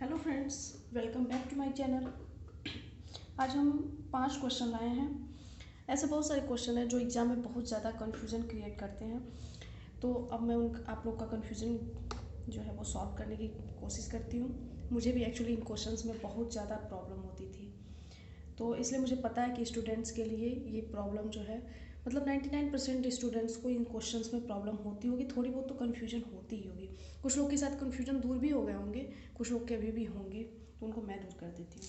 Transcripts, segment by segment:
Hello friends, welcome back to my channel. आज हम 5 question लाए हैं। ऐसे बहुत सारे क्वेश्चन हैं जो एग्ज़ाम में बहुत ज़्यादा कन्फ्यूज़न क्रिएट करते हैं। तो अब मैं आप लोग का कन्फ्यूज़न जो है वो सॉल्व करने की कोशिश करती हूँ। मुझे भी एक्चुअली इन क्वेश्चंस में बहुत ज़्यादा प्रॉब्लम होती थी, तो इसलिए मुझे पता है कि स्टूडेंट्स के लिए ये प्रॉब्लम जो है, मतलब 99% स्टूडेंट्स को इन क्वेश्चंस में प्रॉब्लम होती होगी। थोड़ी बहुत तो कन्फ्यूजन होती ही होगी। कुछ लोग के साथ कन्फ्यूजन दूर भी हो गए होंगे, कुछ लोग के अभी भी होंगे, तो उनको मैं दूर कर देती हूँ।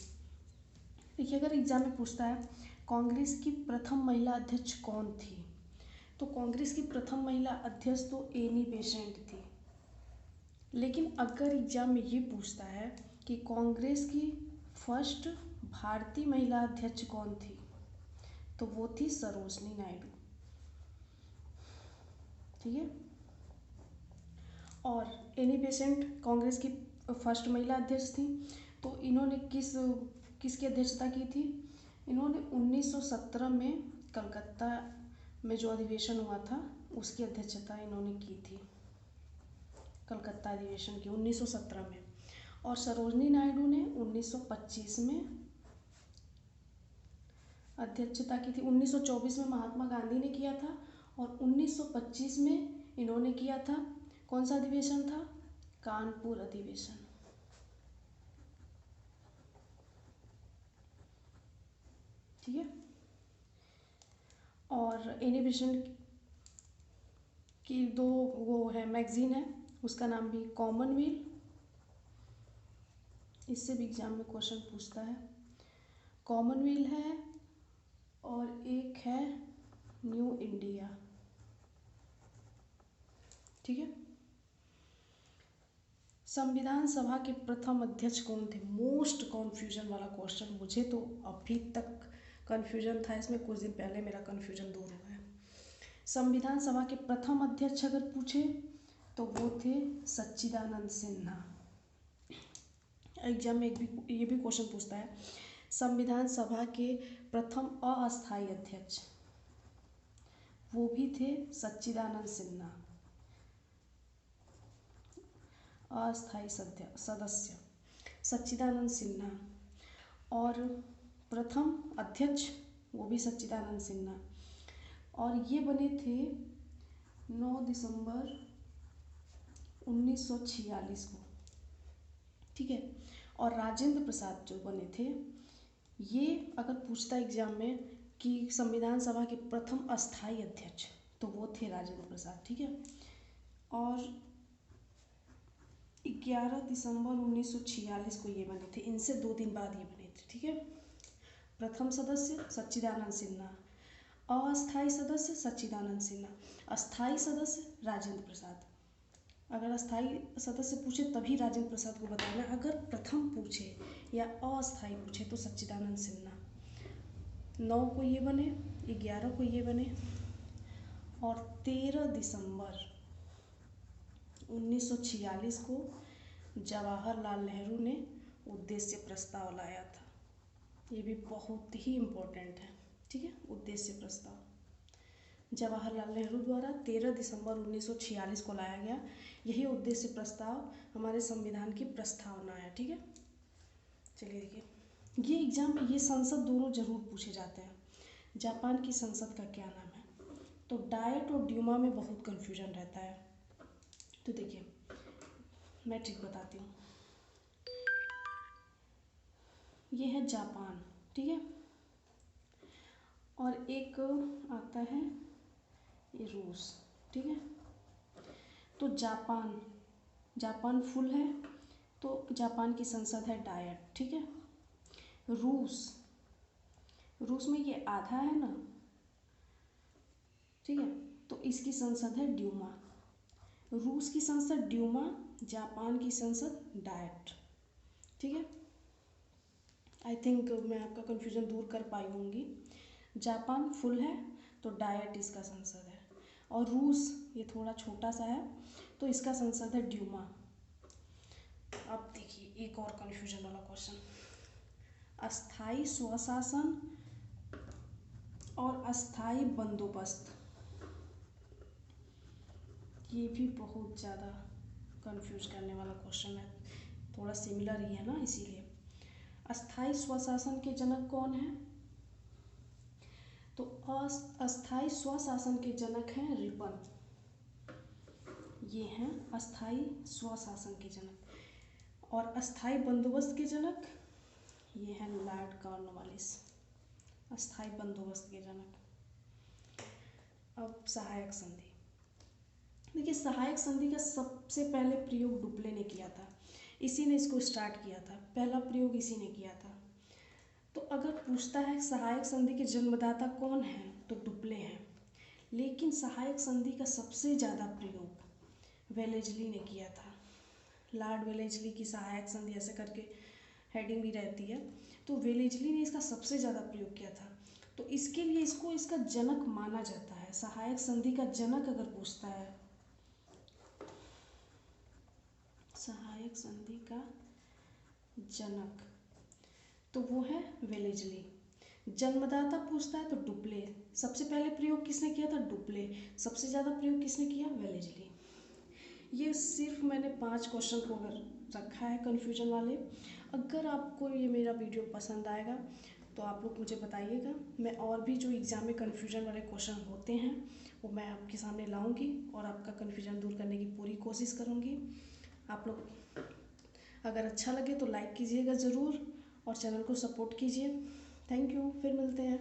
देखिए, अगर एग्जाम में पूछता है कांग्रेस की प्रथम महिला अध्यक्ष कौन थी, तो कांग्रेस की प्रथम महिला अध्यक्ष तो एनी बेसेंट थी। लेकिन अगर एग्जाम में ये पूछता है कि कांग्रेस की फर्स्ट भारतीय महिला अध्यक्ष कौन थी, तो वो थी सरोजनी नायडू। ठीक है। और एनी बेसेंट कांग्रेस की फर्स्ट महिला अध्यक्ष थी। तो इन्होंने किसकी अध्यक्षता की थी? इन्होंने 1917 में कलकत्ता में जो अधिवेशन हुआ था उसकी अध्यक्षता इन्होंने की थी, कलकत्ता अधिवेशन की 1917 में। और सरोजनी नायडू ने 1925 में अध्यक्षता की थी। 1924 में महात्मा गांधी ने किया था और 1925 में इन्होंने किया था। कौन सा अधिवेशन था? कानपुर अधिवेशन। ठीक है। और एनी बेसेंट की दो वो है मैगजीन है, उसका नाम भी कॉमनवेल्थ। इससे भी एग्जाम में क्वेश्चन पूछता है। कॉमनवेल्थ है और एक है न्यू इंडिया। ठीक है। संविधान सभा के प्रथम अध्यक्ष कौन थे? मोस्ट कन्फ्यूजन वाला क्वेश्चन। मुझे तो अभी तक कन्फ्यूजन था इसमें, कुछ दिन पहले मेरा कन्फ्यूजन दूर हुआ है। संविधान सभा के प्रथम अध्यक्ष अगर पूछे तो वो थे सच्चिदानंद सिन्हा। एग्जाम में ये भी क्वेश्चन पूछता है, संविधान सभा के प्रथम अस्थायी अध्यक्ष, वो भी थे सच्चिदानंद सिन्हा। अस्थायी सदस्य सच्चिदानंद सिन्हा। और प्रथम अध्यक्ष वो भी सच्चिदानंद सिन्हा। और ये बने थे 9 दिसंबर 1946 को। ठीक है। और राजेंद्र प्रसाद जो बने थे, ये अगर पूछता एग्जाम में कि संविधान सभा के प्रथम अस्थायी अध्यक्ष, तो वो थे राजेंद्र प्रसाद। ठीक है। और 11 दिसंबर 1946 को ये बने थे। इनसे 2 दिन बाद ये बने थे। ठीक है। प्रथम सदस्य सच्चिदानंद सिन्हा, अस्थायी सदस्य सच्चिदानंद सिन्हा, अस्थायी सदस्य राजेंद्र प्रसाद। अगर अस्थायी सदस्य पूछे तभी राजेंद्र प्रसाद को बताना, अगर प्रथम पूछे या अस्थायी पूछे तो सच्चिदानंद सिन्हा। 9 को ये बने, 11 को ये बने और 13 दिसंबर 1946 को जवाहरलाल नेहरू ने उद्देश्य प्रस्ताव लाया था। ये भी बहुत ही इम्पोर्टेंट है। ठीक है। उद्देश्य प्रस्ताव जवाहरलाल नेहरू द्वारा 13 दिसंबर 1946 को लाया गया। यही उद्देश्य प्रस्ताव हमारे संविधान की प्रस्तावना है। ठीक है। चलिए देखिए, ये एग्जाम में ये संसद दोनों जरूर पूछे जाते हैं। जापान की संसद का क्या नाम है? तो डायट और ड्यूमा में बहुत कन्फ्यूजन रहता है। तो देखिए, मैं ट्रिक बताती हूँ। ये है जापान। ठीक है। और एक आता है ये रूस। ठीक है। तो जापान फुल है, तो जापान की संसद है डायट। ठीक है। रूस में ये आधा है ना। ठीक है। तो इसकी संसद है ड्यूमा। रूस की संसद ड्यूमा, जापान की संसद डायट। ठीक है। आई थिंक मैं आपका कन्फ्यूजन दूर कर पाई होंगी। जापान फुल है तो डायट इसका संसद है, और रूस ये थोड़ा छोटा सा है तो इसका संसद है ड्यूमा। अब देखिए एक और कन्फ्यूजन वाला क्वेश्चन, अस्थाई स्वशासन और अस्थाई बंदोबस्त। ये भी बहुत ज़्यादा कंफ्यूज करने वाला क्वेश्चन है। थोड़ा सिमिलर ही है ना, इसीलिए। अस्थाई स्वशासन के जनक कौन है? तो अस्थाई स्वशासन के जनक हैं रिपन। ये हैं अस्थाई स्वशासन के जनक। और अस्थाई बंदोबस्त के जनक ये हैं लॉर्ड कॉर्नवालिस, अस्थाई बंदोबस्त के जनक। अब सहायक संधि। देखिए, सहायक संधि का सबसे पहले प्रयोग डुप्ले ने किया था, इसी ने इसको स्टार्ट किया था, पहला प्रयोग इसी ने किया था। तो अगर पूछता है सहायक संधि के जन्मदाता कौन है, तो डुप्ले हैं। लेकिन सहायक संधि का सबसे ज़्यादा प्रयोग वेलेजली ने किया था। लॉर्ड वेलेजली की सहायक संधि ऐसे करके हेडिंग भी रहती है। तो वेलेजली ने इसका सबसे ज़्यादा प्रयोग किया था, तो इसके लिए इसको इसका जनक माना जाता है। सहायक संधि का जनक अगर पूछता है, सहायक संधि का जनक, तो वो है वेलेजली। जन्मदाता पूछता है तो डुप्ले। सबसे पहले प्रयोग किसने किया था? डुप्ले। सबसे ज़्यादा प्रयोग किसने किया? वेलेजली। ये सिर्फ मैंने 5 क्वेश्चन को अगर रखा है कन्फ्यूजन वाले। अगर आपको ये मेरा वीडियो पसंद आएगा तो आप लोग मुझे बताइएगा, मैं और भी जो एग्ज़ाम में कन्फ्यूजन वाले क्वेश्चन होते हैं वो मैं आपके सामने लाऊंगी और आपका कन्फ्यूजन दूर करने की पूरी कोशिश करूंगी। आप लोग अगर अच्छा लगे तो लाइक कीजिएगा ज़रूर और चैनल को सपोर्ट कीजिए। थैंक यू, फिर मिलते हैं।